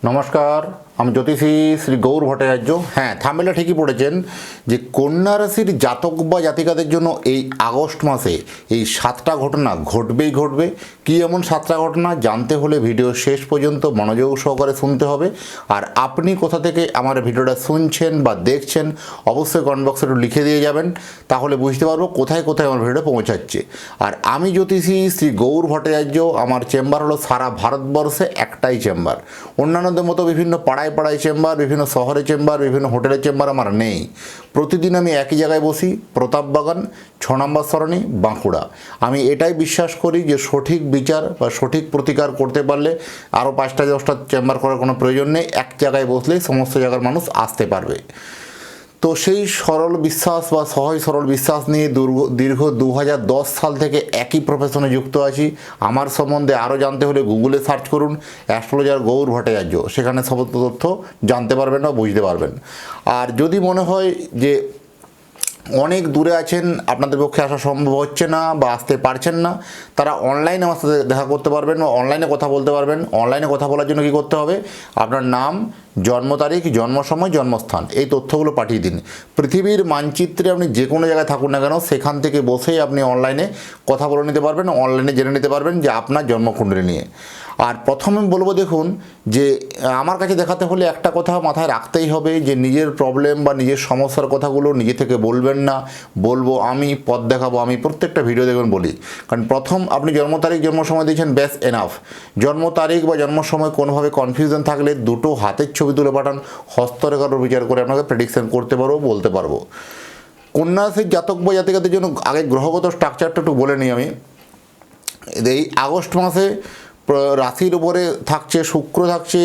নমস্কার, আমি জ্যোতিষী শ্রী গৌর ভট্টাচার্য। হ্যাঁ, থাম্বনেলে ঠিকই পড়েছেন যে কন্যা রাশির জাতক বা জাতিকাদের জন্য এই আগস্ট মাসে এই 7টা ঘটনা ঘটবেই ঘটবে। কী এমন 7টা ঘটনা জানতে হলে ভিডিও শেষ পর্যন্ত মনোযোগ সহকারে শুনতে হবে। আর আপনি কোথা থেকে আমার ভিডিওটা শুনছেন বা দেখছেন অবশ্যই কমেন্ট বক্সে একটু লিখে দিয়ে যাবেন, তাহলে বুঝতে পারবো কোথায় কোথায় আমার ভিডিওটা পৌঁছাচ্ছে। আর আমি জ্যোতিষী শ্রী গৌর ভট্টাচার্য, আমার চেম্বার হলো সারা ভারতবর্ষে একটাই চেম্বার। অন্যান্যদের মতো বিভিন্ন পাড়ায় পাড়ায় চেম্বার, বিভিন্ন শহরে চেম্বার, বিভিন্ন হোটেলের চেম্বার আমার নেই। প্রতিদিন আমি একই জায়গায় বসি, প্রতাপবাগান, 6 নম্বর সরণি, বাঁকুড়া। আমি এটাই বিশ্বাস করি যে সঠিক বিচার বা সঠিক প্রতিকার করতে পারলে আরও 5টা 10টা চেম্বার করার কোনো প্রয়োজন নেই। এক জায়গায় বসলেই সমস্ত জায়গার মানুষ আসতে পারবে। তো সেই সরল বিশ্বাস বা সহজ সরল বিশ্বাস নিয়ে দীর্ঘ 2010 সাল থেকে একই প্রফেশনে যুক্ত আছি। আমার সম্বন্ধে আরও জানতে হলে গুগলে সার্চ করুন অ্যাস্ট্রোলজার গৌর ভট্টাচার্য, সেখানে সমস্ত তথ্য জানতে পারবেন বা বুঝতে পারবেন। আর যদি মনে হয় যে অনেক দূরে আছেন, আপনাদের পক্ষে আসা সম্ভব হচ্ছে না বা আসতে পারছেন না, তারা অনলাইনে আমার সাথে দেখা করতে পারবেন বা অনলাইনে কথা বলতে পারবেন। অনলাইনে কথা বলার জন্য কী করতে হবে? আপনার নাম, জন্ম তারিখ, জন্ম সময়, জন্মস্থান, এই তথ্যগুলো পাঠিয়ে দিন। পৃথিবীর মানচিত্রে আপনি যে কোনো জায়গায় থাকুন না কেন, সেখান থেকে বসেই আপনি অনলাইনে কথা বলে নিতে পারবেন, অনলাইনে জেনে নিতে পারবেন যে আপনার জন্মকুণ্ডলী নিয়ে। আর প্রথমে বলবো, দেখুন যে আমার কাছে দেখাতে হলে একটা কথা মাথায় রাখতেই হবে যে নিজের প্রবলেম বা নিজের সমস্যার কথাগুলো নিজে থেকে বলবেন না, বলবো আমি, পথ দেখাবো আমি। প্রত্যেকটা ভিডিও দেখবেন বলি, কারণ প্রথম আপনি জন্ম তারিখ জন্ম সময় দিয়েছেন, ব্যাস এনাফ। জন্ম তারিখ বা জন্ম সময় কোনোভাবে কনফিউশন থাকলে দুটো হাতের ছবি তুলে পাঠান, হস্তরেখার বিচার করে আপনাকে প্রেডিকশন করতে পারবো, বলতে পারবো। কন্যা রাশির জাতক বা জাতিকাদের জন্য আগে গ্রহগত স্ট্রাকচারটা একটু বলে নিই আমি। এই আগস্ট মাসে রাশির উপরে থাকছে শুক্র, থাকছে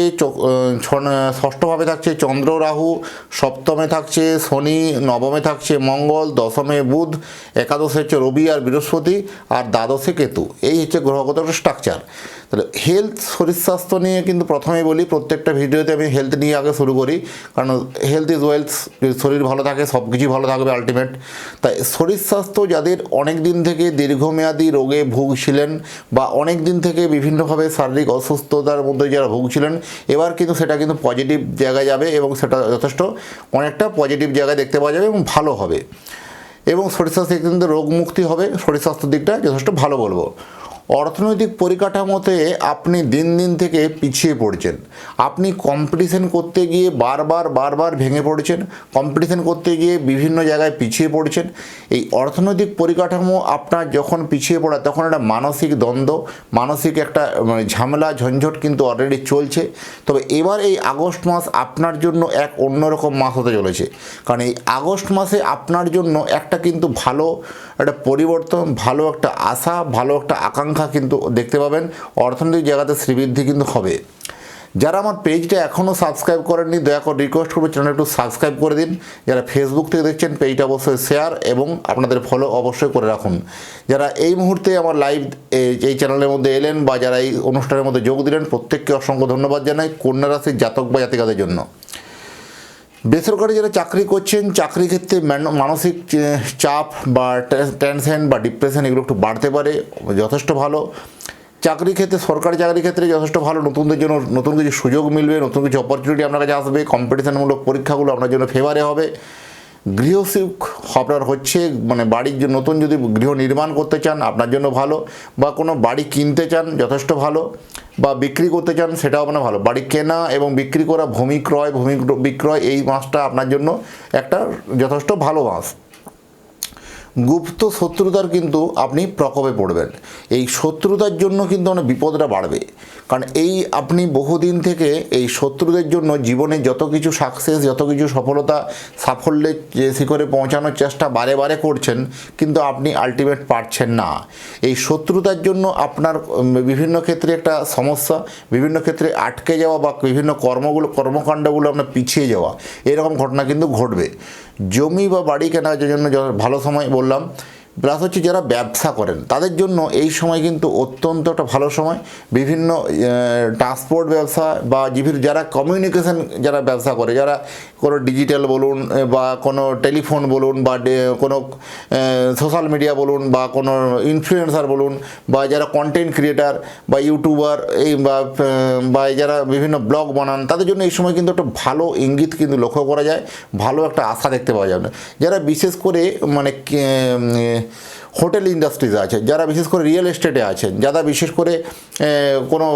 ষষ্ঠভাবে থাকছে চন্দ্র রাহু, সপ্তমে থাকছে শনি, নবমে থাকছে মঙ্গল, দশমে বুধ, একাদশে হচ্ছে রবি আর বৃহস্পতি, আর দ্বাদশে কেতু। এই হচ্ছে গ্রহগত একটা স্ট্রাকচার। তাহলে হেলথ, শরীর স্বাস্থ্য নিয়ে কিন্তু প্রথমেই বলি, প্রত্যেকটা ভিডিওতে আমি হেলথ নিয়ে আগে শুরু করি, কারণ হেলথ ইজ ওয়েলথ। যদি শরীর ভালো থাকে সব কিছুই ভালো থাকবে আলটিমেট। তাই শরীর স্বাস্থ্য যাদের অনেক দিন থেকে দীর্ঘমেয়াদী রোগে ভুগছিলেন বা অনেক দিন থেকে বিভিন্নভাবে শারীরিক অসুস্থতার মধ্যে যারা ভুগছিলেন, এবার কিন্তু সেটা কিন্তু পজিটিভ জায়গায় যাবে এবং সেটা যথেষ্ট অনেকটা পজিটিভ জায়গায় দেখতে পাওয়া যাবে এবং ভালো হবে। এবং শরীর স্বাস্থ্য কিন্তু রোগ মুক্তি হবে, শরীর স্বাস্থ্যের দিকটা যথেষ্ট ভালো বলবো। অর্থনৈতিক পরিকাঠামোতে আপনি দিন দিন থেকে পিছিয়ে পড়ছেন। আপনি কম্পিটিশন করতে গিয়ে বারবার ভেঙে পড়ছেন, কম্পিটিশন করতে গিয়ে বিভিন্ন জায়গায় পিছিয়ে পড়ছেন। এই অর্থনৈতিক পরিকাঠামো আপনার যখন পিছিয়ে পড়া, তখন একটা মানসিক দ্বন্দ্ব, মানসিক একটা ঝামেলা ঝঞ্ঝট কিন্তু অলরেডি চলছে। তবে এবার এই আগস্ট মাস আপনার জন্য এক অন্যরকম মাস হতে চলেছে, কারণ এই আগস্ট মাসে আপনার জন্য একটা কিন্তু ভালো একটা পরিবর্তন, ভালো একটা আশা, ভালো একটা আকাঙ্ক্ষা কিন্তু দেখতে পাবেন। অর্থনৈতিক জায়গাতে শ্রীবৃদ্ধি কিন্তু হবে। যারা আমার পেজটা এখনও সাবস্ক্রাইব করেননি, দয়া করে রিকোয়েস্ট করবো চ্যানেলটা একটু সাবস্ক্রাইব করে দিন। যারা ফেসবুক থেকে দেখছেন, পেজটা অবশ্যই শেয়ার এবং আপনাদের ফলো অবশ্যই করে রাখুন। যারা এই মুহূর্তে আমার লাইভ এই চ্যানেলের মধ্যে এলেন বা যারা এই অনুষ্ঠানের মধ্যে যোগ দিলেন, প্রত্যেককে অসংখ্য ধন্যবাদ জানাই। কন্যা রাশির জাতক বা জাতিকাদের জন্য বেসরকারি যারা চাকরি করছেন, চাকরি ক্ষেত্রে মানসিক চাপ বা টেনশন বা ডিপ্রেশন এগুলো একটু বাড়তে পারে, যথেষ্ট ভালো। চাকরি ক্ষেত্রে, সরকারি চাকরি ক্ষেত্রে যথেষ্ট ভালো, নতুনদের জন্য নতুন কিছু সুযোগ মিলবে, নতুন কিছু অপরচুনিটি আপনার কাছে আসবে, কম্পিটিশনমূলক পরীক্ষাগুলো আপনার জন্য ফেভারে হবে। গৃহসুখ আপনার হচ্ছে, মানে বাড়ির জন্য নতুন যদি গৃহ নির্মাণ করতে চান আপনার জন্য ভালো, বা কোনো বাড়ি কিনতে চান যথেষ্ট ভালো, বা বিক্রি করতে চান সেটাও আপনার ভালো। বাড়ি কেনা এবং বিক্রি করা, ভূমি ক্রয়, ভূমি বিক্রয়, এই মাসটা আপনার জন্য একটা যথেষ্ট ভালো মাস। গুপ্ত শত্রুতার কিন্তু আপনি প্রকোপে পড়বেন। এই শত্রুতার জন্য কিন্তু অনেক বিপদটা বাড়বে, কারণ এই আপনি বহুদিন থেকে এই শত্রুদের জন্য জীবনে যত কিছু সাকসেস, যত কিছু সফলতা, সাফল্যের যে শিখরে পৌঁছানোর চেষ্টা বারে করছেন, কিন্তু আপনি আলটিমেট পারছেন না। এই শত্রুতার জন্য আপনার বিভিন্ন ক্ষেত্রে একটা সমস্যা, বিভিন্ন ক্ষেত্রে আটকে যাওয়া বা বিভিন্ন কর্মকাণ্ডগুলো আপনার পিছিয়ে যাওয়া, এরকম ঘটনা কিন্তু ঘটবে। জমি বা বাড়ি কেনার জন্য ভালো সময় বললাম। প্লাস হচ্ছে যারা ব্যবসা করেন তাদের জন্য এই সময় কিন্তু অত্যন্ত একটা ভালো সময়। বিভিন্ন ট্রান্সপোর্ট ব্যবসা বা যারা কমিউনিকেশন যারা ব্যবসা করে, যারা কোনো ডিজিটাল বলুন বা কোনো টেলিফোন বলুন বা কোনো সোশ্যাল মিডিয়া বলুন বা কোনো ইনফ্লুয়েন্সার বলুন বা যারা কন্টেন্ট ক্রিয়েটার বা ইউটিউবার এই বা যারা বিভিন্ন ব্লগ বানান, তাদের জন্য এই সময় কিন্তু একটা ভালো ইঙ্গিত কিন্তু লক্ষ্য করা যায়, ভালো একটা আশা দেখতে পাওয়া যায়। যারা বিশেষ করে মানে হোটেল ইন্ডাস্ট্রিজ আছে, যারা বিশেষ করে রিয়েল এস্টেটে আছেন, যারা বিশেষ করে কোনো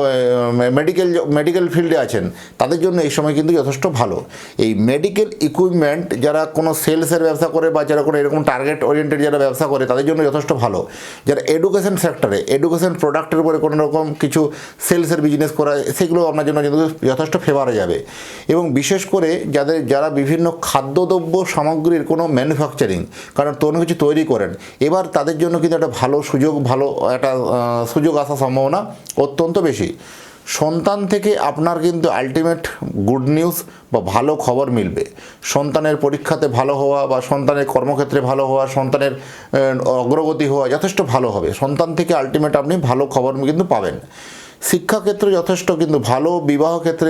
মেডিকেল ফিল্ডে আছেন, তাদের জন্য এই সময় কিন্তু যথেষ্ট ভালো। এই মেডিকেল ইকুইপমেন্ট যারা কোনো সেলসের ব্যবসা করে বা যারা কোনো এরকম টার্গেট ওরিয়েন্টেড যারা ব্যবসা করে, তাদের জন্য যথেষ্ট ভালো। যারা এডুকেশন সেক্টরে এডুকেশন প্রোডাক্টের উপরে কোনো রকম কিছু সেলসের বিজনেস করা, সেগুলো আপনার জন্য কিন্তু যথেষ্ট ফেভারে যাবে। এবং বিশেষ করে যারা বিভিন্ন খাদ্যদ্রব্য সামগ্রীর কোনো ম্যানুফ্যাকচারিং, কারণ কোনো কিছু তৈরি করেন, এবার তাদের জন্য কিন্তু একটা ভালো সুযোগ আসার সম্ভাবনা অত্যন্ত বেশি। সন্তান থেকে আপনার কিন্তু আলটিমেট গুড নিউজ বা ভালো খবর মিলবে। সন্তানের পরীক্ষাতে ভালো হওয়া বা সন্তানের কর্মক্ষেত্রে ভালো হওয়া, সন্তানের অগ্রগতি হওয়া যথেষ্ট ভালো হবে। সন্তান থেকে আলটিমেট আপনি ভালো খবর কিন্তু পাবেন। শিক্ষাক্ষেত্রে যথেষ্ট কিন্তু ভালো, বিবাহের ক্ষেত্রে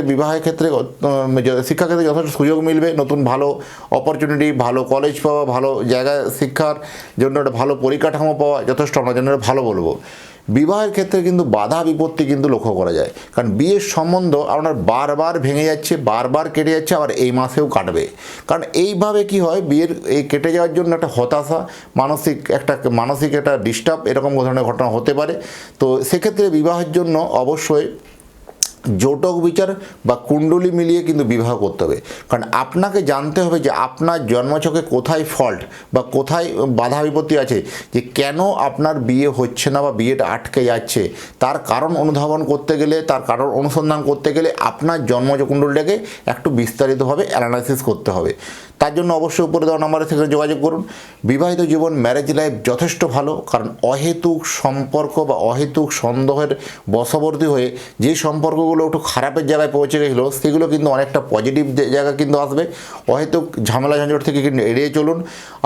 শিক্ষাক্ষেত্রে যথেষ্ট সুযোগ মিলবে, নতুন ভালো অপরচুনিটি, ভালো কলেজ পাওয়া, ভালো জায়গায় শিক্ষার জন্য একটা ভালো পরিকাঠামো পাওয়া যথেষ্ট আমার জন্য ভালো বলবো। বিবাহের ক্ষেত্রে কিন্তু বাধা বিপত্তি কিন্তু লক্ষ্য করা যায়, কারণ বিয়ের সম্বন্ধ আপনার বারবার ভেঙে যাচ্ছে, বারবার কেটে যাচ্ছে, আবার এই মাসেও কাটবে। কারণ এইভাবে কি হয়, বিয়ের এই কেটে যাওয়ার জন্য একটা হতাশা, মানসিক একটা ডিস্টার্ব, এরকম ধরনের ঘটনা হতে পারে। তো সেক্ষেত্রে বিবাহের জন্য অবশ্যই জোটক বিচার বা কুণ্ডলী মিলিয়ে কিন্তু বিবাহ করতে হবে। কারণ আপনাকে জানতে হবে যে আপনার জন্মছকে কোথায় ফল্ট বা কোথায় বাধা বিপত্তি আছে, যে কেন আপনার বিয়ে হচ্ছে না বা বিয়েটা আটকে যাচ্ছে। তার কারণ অনুধাবন করতে গেলে, তার কারণ অনুসন্ধান করতে গেলে আপনার জন্মকুণ্ডলীটাকে একটু বিস্তারিতভাবে অ্যানালাইসিস করতে হবে। তার জন্য অবশ্যই উপরে দেওয়া নাম্বারে থেকে যোগাযোগ করুন। বিবাহিত জীবন, ম্যারেজ লাইফ যথেষ্ট ভালো, কারণ অহেতুক সম্পর্ক বা অহেতুক সন্দেহের বশবর্তী হয়ে যে সম্পর্কগুলো একটু খারাপের জায়গায় পৌঁছে গেছিলো, সেগুলো কিন্তু অনেকটা পজিটিভ জায়গা কিন্তু আসবে। অহেতুক ঝামেলা ঝঞ্ঝট থেকে কিন্তু এড়িয়ে চলুন,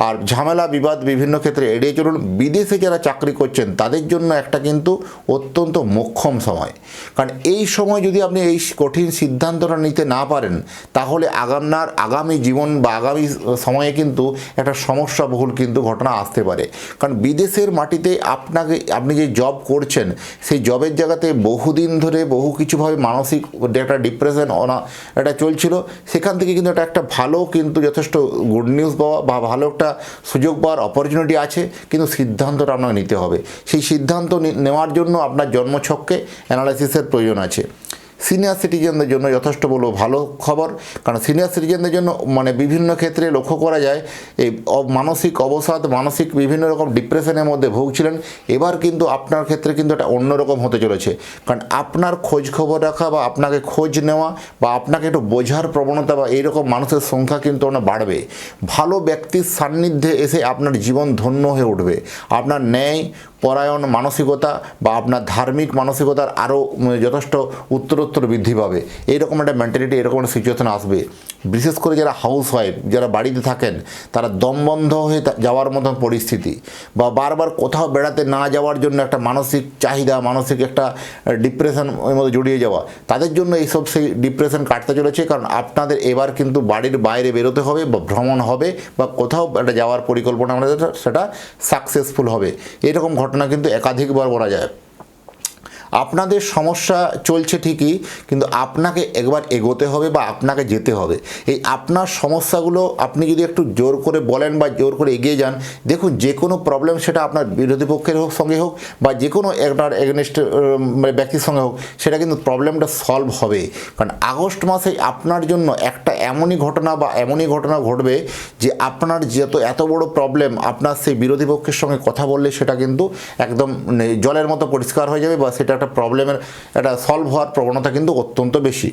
আর ঝামেলা বিবাদ বিভিন্ন ক্ষেত্রে এড়িয়ে চলুন। বিদেশে যারা চাকরি করছেন তাদের জন্য একটা কিন্তু অত্যন্ত মোক্ষম সময়, কারণ এই সময় যদি আপনি এই কঠিন সিদ্ধান্তটা নিতে না পারেন, তাহলে আগামী জীবন বা আগামী সময়ে কিন্তু একটা সমস্যাবহুল কিন্তু ঘটনা আসতে পারে। কারণ বিদেশের মাটিতে আপনি যে জব করছেন, সেই জবের জায়গাতে বহুদিন ধরে বহু কিছুভাবে মানসিক একটা ডিপ্রেশন এটা চলছিল, সেখান থেকে কিন্তু একটা ভালো কিন্তু যথেষ্ট গুড নিউজ পাওয়া বা ভালো একটা সুযোগ পাওয়ার অপরচুনিটি আছে। কিন্তু সিদ্ধান্তটা আপনাকে নিতে হবে। সেই সিদ্ধান্ত নেওয়ার জন্য আপনার জন্মছককে অ্যানালাইসিসের প্রয়োজন আছে। সিনিয়র সিটিজেনদের জন্য যথেষ্ট বলবো ভালো খবর, কারণ সিনিয়র সিটিজেনদের জন্য মানে বিভিন্ন ক্ষেত্রে লক্ষ্য করা যায় এই মানসিক অবসাদ, মানসিক বিভিন্ন রকম ডিপ্রেশনের মধ্যে ভুগছিলেন। এবার কিন্তু আপনার ক্ষেত্রে কিন্তু এটা অন্যরকম হতে চলেছে, কারণ আপনার খোঁজ খবর রাখা বা আপনাকে খোঁজ নেওয়া বা আপনাকে একটু বোঝার প্রবণতা বা এইরকম মানুষের সংখ্যা কিন্তু বাড়বে। ভালো ব্যক্তির সান্নিধ্যে এসে আপনার জীবন ধন্য হয়ে উঠবে। আপনার ন্যায় পরায়ণ মানসিকতা বা আপনার ধার্মিক মানসিকতার আরও যথেষ্ট উত্তরোত্তর বৃদ্ধি পাবে। এইরকম একটা মেন্টালিটি, এরকম একটা সিচুয়েশন আসবে। বিশেষ করে যারা হাউস ওয়াইফ, যারা বাড়িতে থাকেন, তারা দমবন্ধ হয়ে যাওয়ার মতন পরিস্থিতি বা বারবার কোথাও বেড়াতে না যাওয়ার জন্য একটা মানসিক চাহিদা, মানসিক একটা ডিপ্রেশন এর মধ্যে জড়িয়ে যাওয়া, তাদের জন্য এইসব সেই ডিপ্রেশন কাটতে চলেছে। কারণ আপনাদের এবার কিন্তু বাড়ির বাইরে বেরোতে হবে বা ভ্রমণ হবে বা কোথাও একটা যাওয়ার পরিকল্পনা আমাদের সেটা সাকসেসফুল হবে। এরকম ঘটনা কিন্তু একাধিকবার বলা যায়। আপনাদের সমস্যা চলছে ঠিকই, কিন্তু আপনাকে একবার এগোতে হবে বা আপনাকে যেতে হবে। এই আপনার সমস্যাগুলো আপনি যদি একটু জোর করে বলেন বা জোর করে এগিয়ে যান, দেখুন যে কোনো প্রবলেম, সেটা আপনার বিরোধী পক্ষের সঙ্গে হোক বা যে কোনো আপনার এগেনস্ট ব্যক্তির সঙ্গে হোক, সেটা কিন্তু প্রবলেমটা সলভ হবে। কারণ আগস্ট মাসে আপনার জন্য একটা এমনই ঘটনা ঘটবে যে আপনার এত বড় প্রবলেম, আপনার সেই বিরোধী পক্ষের সঙ্গে কথা বললে সেটা কিন্তু একদম জলের মতো পরিষ্কার হয়ে যাবে বা সেটা একটা প্রবলেমের একটা সলভ হওয়ার প্রবণতা কিন্তু অত্যন্ত বেশি।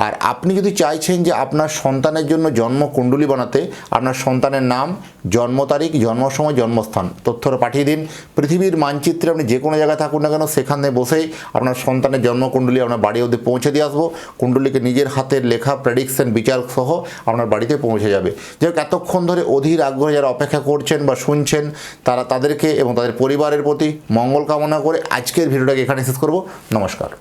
আর আপনি যদি চাইছেন যে আপনার সন্তানের জন্য জন্মকুণ্ডলী বানাতে, আপনার সন্তানের নাম, জন্ম তারিখ, জন্ম সময়, জন্মস্থান তথ্যটা পাঠিয়ে দিন। পৃথিবীর মানচিত্রে আপনি যে কোনো জায়গায় থাকুন না কেন, সেখানে বসেই আপনার সন্তানের জন্মকুণ্ডলী আপনার বাড়ি অবধি পৌঁছে দিয়ে আসবো। কুণ্ডলীকে নিজের হাতের লেখা প্রেডিকশন বিচার সহ আপনার বাড়িতে পৌঁছে যাবে। যাই হোক, এতক্ষণ ধরে অধীর আগ্রহে যারা অপেক্ষা করছেন বা শুনছেন, তাদেরকে এবং তাদের পরিবারের প্রতি মঙ্গল কামনা করে আজকের ভিডিওটাকে এখানে শেষ করব। নমস্কার।